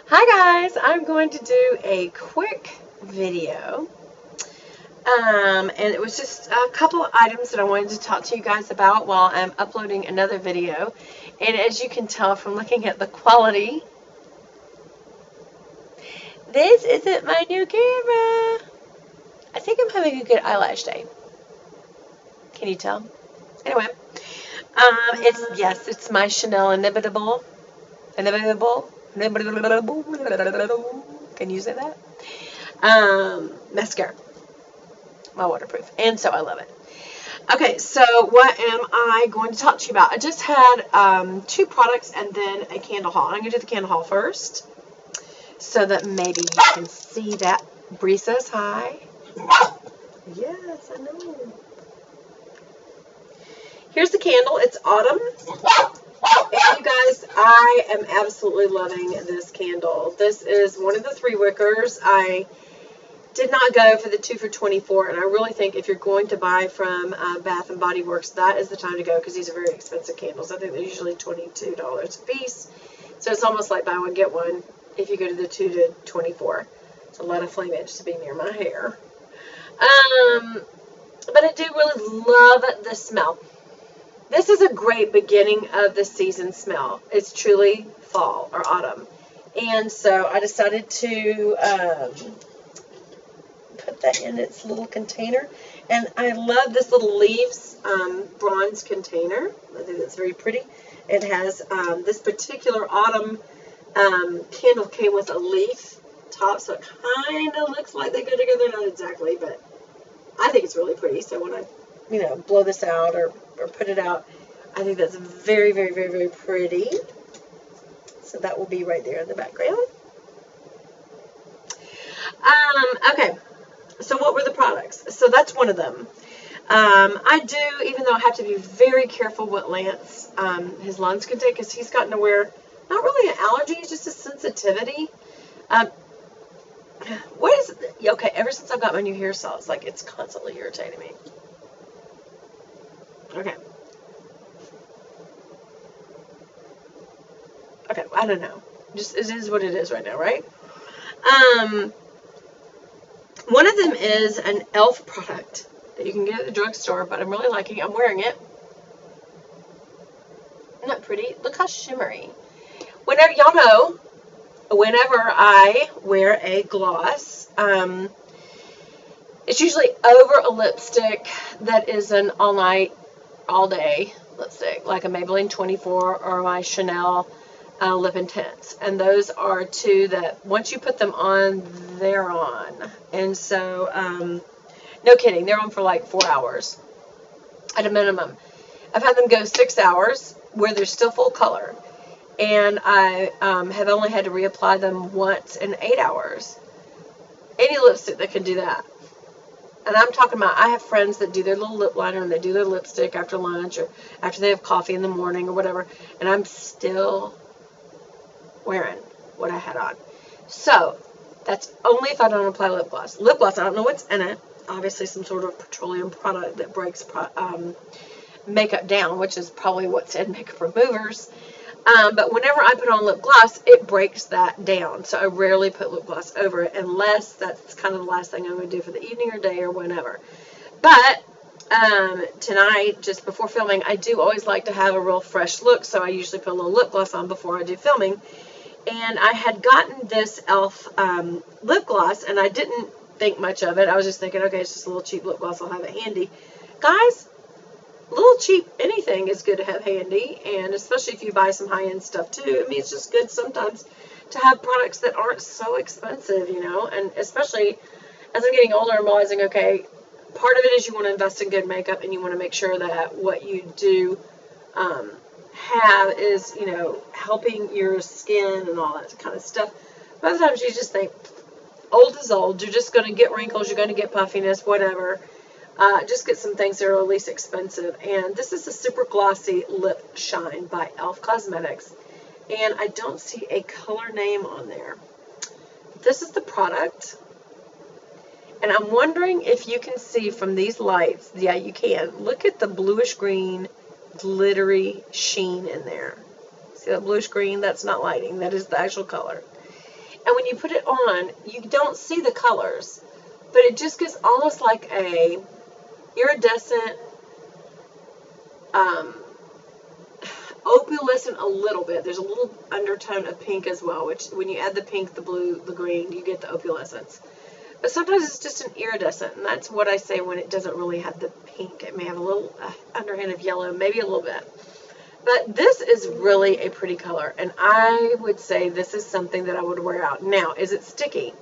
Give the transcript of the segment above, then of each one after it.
Hi guys, I'm going to do a quick video. And it was just a couple of items that I wanted to talk to you guys about while I'm uploading another video. And as you can tell from looking at the quality, this isn't my new camera. I think I'm having a good eyelash day. Can you tell? Anyway, it's my Chanel Inimitable. Can you say that? Mascara. My waterproof. And so I love it. Okay, so what am I going to talk to you about? I just had two products and then a candle haul. I'm going to do the candle haul first so that maybe you can see that. Bree says hi. Yes, I know. Here's the candle. It's autumn. And you guys, I am absolutely loving this candle. This is one of the 3 wickers. I did not go for the 2 for $24, and I really think if you're going to buy from Bath & Body Works, that is the time to go because these are very expensive candles. I think they're usually $22 a piece. So it's almost like buy one, get one if you go to the 2 to 24. It's a lot of flammage to be near my hair. But I do really love the smell. This is a great beginning of the season smell. It's truly fall or autumn. And so I decided to put that in its little container. And I love this little leaves bronze container. I think that's very pretty. It has this particular autumn candle came with a leaf top, so it kind of looks like they go together. Not exactly, but I think it's really pretty. So when I blow this out or put it out, I think that's very, very, very, very pretty. So that will be right there in the background. Okay, so what were the products? So that's one of them. I do, even though I have to be very careful what Lance, his lungs can take, because he's gotten to where, not really an allergy, it's just a sensitivity. What is it? Okay, ever since I've got my new hair saw, it's like it's constantly irritating me. Okay. Okay, I don't know. Just it is what it is right now, right? One of them is an e.l.f. product that you can get at the drugstore, but I'm really liking it. I'm wearing it. Isn't that pretty? Look how shimmery. Whenever, y'all know, whenever I wear a gloss, it's usually over a lipstick that is an all-night, all-day lipstick, like a Maybelline 24 or my Chanel Lip Intense. And those are 2 that once you put them on, they're on. And so, no kidding, they're on for like 4 hours at a minimum. I've had them go 6 hours where they're still full color. And I have only had to reapply them once in 8 hours. Any lipstick that can do that. And I'm talking about, I have friends that do their little lip liner and they do their lipstick after lunch or after they have coffee in the morning or whatever. And I'm still wearing what I had on. So, that's only if I don't apply lip gloss. Lip gloss, I don't know what's in it. Obviously some sort of petroleum product that breaks makeup down, which is probably what's in makeup removers. But whenever I put on lip gloss, it breaks that down. So I rarely put lip gloss over it unless that's kind of the last thing I'm going to do for the evening or day or whenever. But tonight, just before filming, I do always like to have a real fresh look. So I usually put a little lip gloss on before I do filming. And I had gotten this e.l.f. Lip gloss and I didn't think much of it. I was just thinking, okay, it's just a little cheap lip gloss. I'll have it handy. Guys, a little cheap anything is good to have handy, and especially if you buy some high-end stuff too. I mean, it's just good sometimes to have products that aren't so expensive, and especially as I'm getting older, I'm realizing, okay, part of it is you want to invest in good makeup, and you want to make sure that what you do have is, helping your skin and all that kind of stuff. But other times you just think, old is old, you're just going to get wrinkles, you're going to get puffiness, whatever. Just get some things that are at least expensive. And this is a super glossy lip shine by e.l.f. Cosmetics. And I don't see a color name on there. This is the product. And I'm wondering if you can see from these lights. Yeah, you can. Look at the bluish green glittery sheen in there. See that bluish green? That's not lighting. That is the actual color. And when you put it on, you don't see the colors, but it just gives almost like a iridescent, opalescent a little bit. There's a little undertone of pink as well, which when you add the pink, the blue, the green, you get the opalescence. But sometimes it's just an iridescent, and that's what I say when it doesn't really have the pink. It may have a little underhand of yellow, maybe a little bit. But this is really a pretty color, and I would say this is something that I would wear out. Now, is it sticky?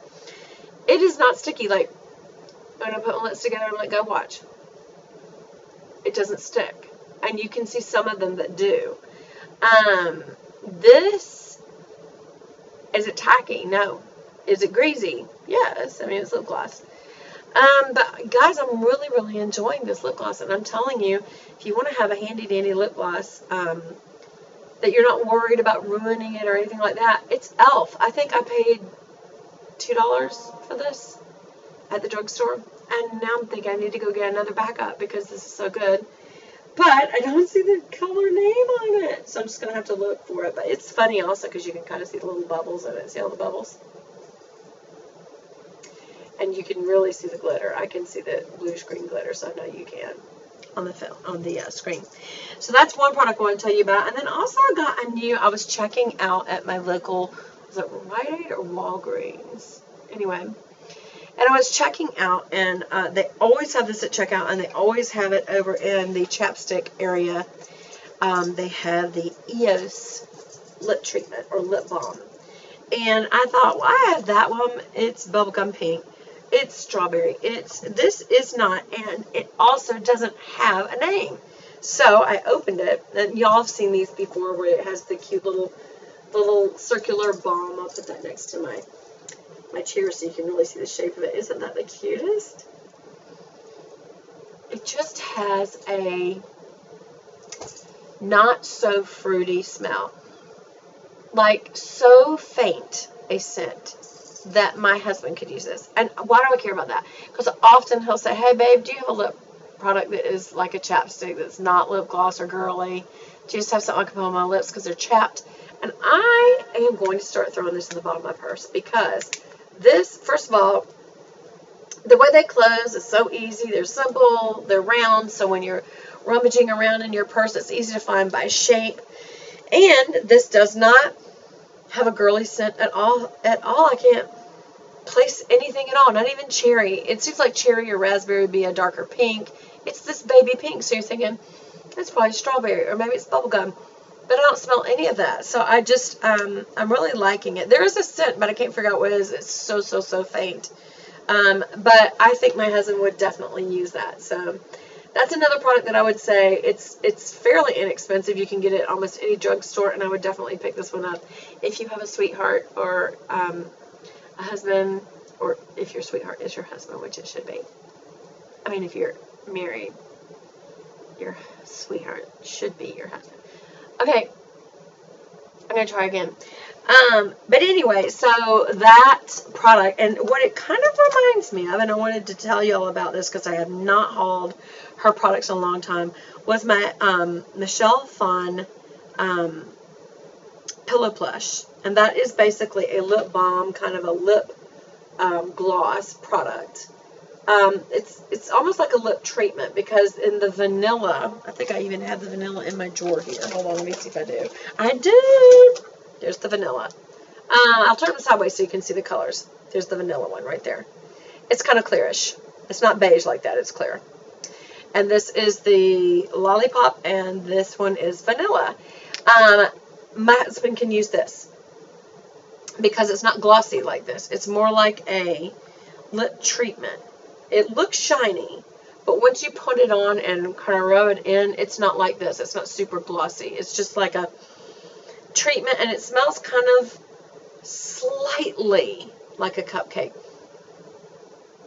It is not sticky. Like, I'm going to put my lips together and let go, watch. It doesn't stick. And you can see some of them that do. This, is it tacky? No. Is it greasy? Yes. I mean, it's lip gloss. But guys, I'm really, really enjoying this lip gloss, and I'm telling you, if you want to have a handy-dandy lip gloss that you're not worried about ruining it or anything like that, it's e.l.f. I think I paid $2 for this at the drugstore, and now I'm thinking I need to go get another backup because this is so good. But I don't see the color name on it, so I'm just going to have to look for it. But it's funny also because you can kind of see the little bubbles in it. See all the bubbles? And you can really see the glitter. I can see the bluish green glitter, so I know you can on the screen. So that's one product I want to tell you about. And then also I was checking out at my local, was it Rite Aid or Walgreens? Anyway, and I was checking out, and they always have this at checkout, and they always have it over in the chapstick area. They have the EOS lip treatment or lip balm. And I thought, well, I have that one. It's bubblegum pink. It's strawberry. This is not, and it also doesn't have a name. So I opened it, and y'all have seen these before where it has the cute little circular balm. I'll put that next to my chair so you can really see the shape of it. Isn't that the cutest? It just has a not so fruity smell. Like so faint a scent that my husband could use this. And why do I care about that? Because often he'll say, hey babe, do you have a lip product that is like a chapstick that's not lip gloss or girly? Do you just have something I can put on my lips because they're chapped? And I am going to start throwing this in the bottom of my purse because this, first of all, the way they close is so easy. They're simple, they're round, so when you're rummaging around in your purse, it's easy to find by shape. And this does not have a girly scent at all. I can't place anything at all, not even cherry. It seems like cherry or raspberry would be a darker pink. It's this baby pink, so you're thinking, that's probably strawberry, or maybe it's bubblegum. But I don't smell any of that, so I just, I'm really liking it. There is a scent, but I can't figure out what it is. It's so faint. But I think my husband would definitely use that, so that's another product that I would say it's fairly inexpensive. You can get it at almost any drugstore, and I would definitely pick this one up if you have a sweetheart or a husband, or if your sweetheart is your husband, which it should be. I mean, if you're married, your sweetheart should be your husband. Okay, I'm going to try again. But anyway, so that product, and what it kind of reminds me of, and I wanted to tell you all about this because I have not hauled her products in a long time, was my Michelle Phan Pillow Plush. And that is basically a lip balm, kind of a lip gloss product. It's almost like a lip treatment because in the vanilla, I think I even have the vanilla in my drawer here. Hold on, let me see if I do. I do! There's the vanilla. I'll turn it sideways so you can see the colors. There's the vanilla one right there. It's kind of clearish. It's not beige like that. It's clear. And this is the lollipop, and this one is vanilla. My husband can use this because it's not glossy like this. It's more like a lip treatment. It looks shiny, but once you put it on and kind of rub it in, it's not like this. It's not super glossy. It's just like a treatment, and it smells kind of slightly like a cupcake.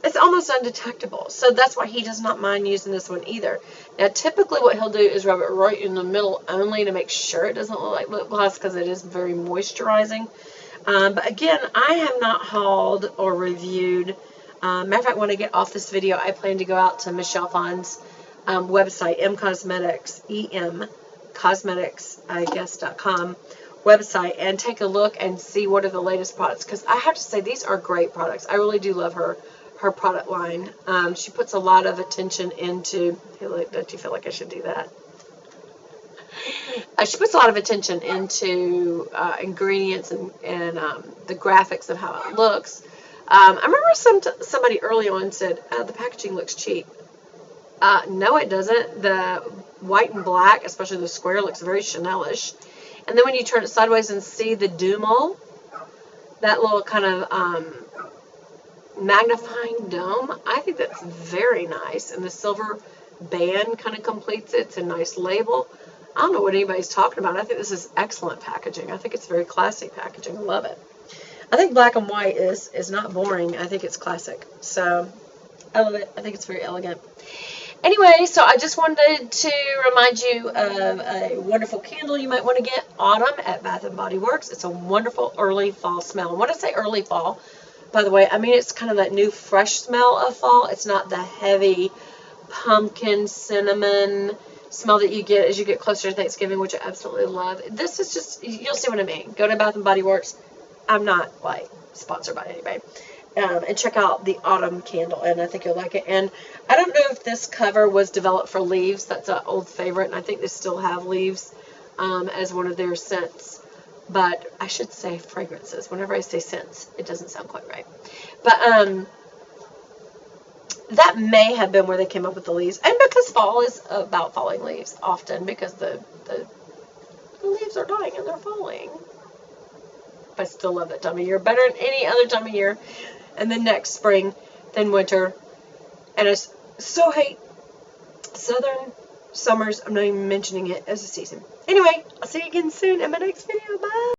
It's almost undetectable, so that's why he does not mind using this one either. Now, typically what he'll do is rub it right in the middle only to make sure it doesn't look like lip gloss because it is very moisturizing. But again, I have not hauled or reviewed. Matter of fact, when I get off this video, I plan to go out to Michelle Phan's website, mcosmetics, emcosmetics, I guess, .com, website and take a look and see what are the latest products, because I have to say these are great products. I really do love her product line. She puts a lot of attention into, hey, look, don't you feel like I should do that? She puts a lot of attention into ingredients and the graphics of how it looks. I remember somebody early on said, the packaging looks cheap. No, it doesn't. The white and black, especially the square, looks very Chanel-ish. And then when you turn it sideways and see the Dumo, that little kind of magnifying dome, I think that's very nice. And the silver band kind of completes it. It's a nice label. I don't know what anybody's talking about. I think this is excellent packaging. I think it's very classy packaging. I love it. I think black and white is not boring. I think it's classic. So I love it. I think it's very elegant. Anyway, so I just wanted to remind you of a wonderful candle you might want to get, Autumn at Bath & Body Works. It's a wonderful early fall smell. And when I say early fall, by the way, I mean it's kind of that new fresh smell of fall. It's not the heavy pumpkin, cinnamon smell that you get as you get closer to Thanksgiving, which I absolutely love. This is just, you'll see what I mean. Go to Bath & Body Works. I'm not, like, sponsored by anybody. And check out the Autumn candle, and I think you'll like it. And I don't know if this cover was developed for leaves. That's an old favorite, and I think they still have leaves as one of their scents. But I should say fragrances. Whenever I say scents, it doesn't sound quite right. But that may have been where they came up with the leaves. And because fall is about falling leaves often, because the leaves are dying and they're falling. I still love that time of year better than any other time of year. And then next spring, then winter. And I so hate southern summers. I'm not even mentioning it as a season. Anyway, I'll see you again soon in my next video. Bye.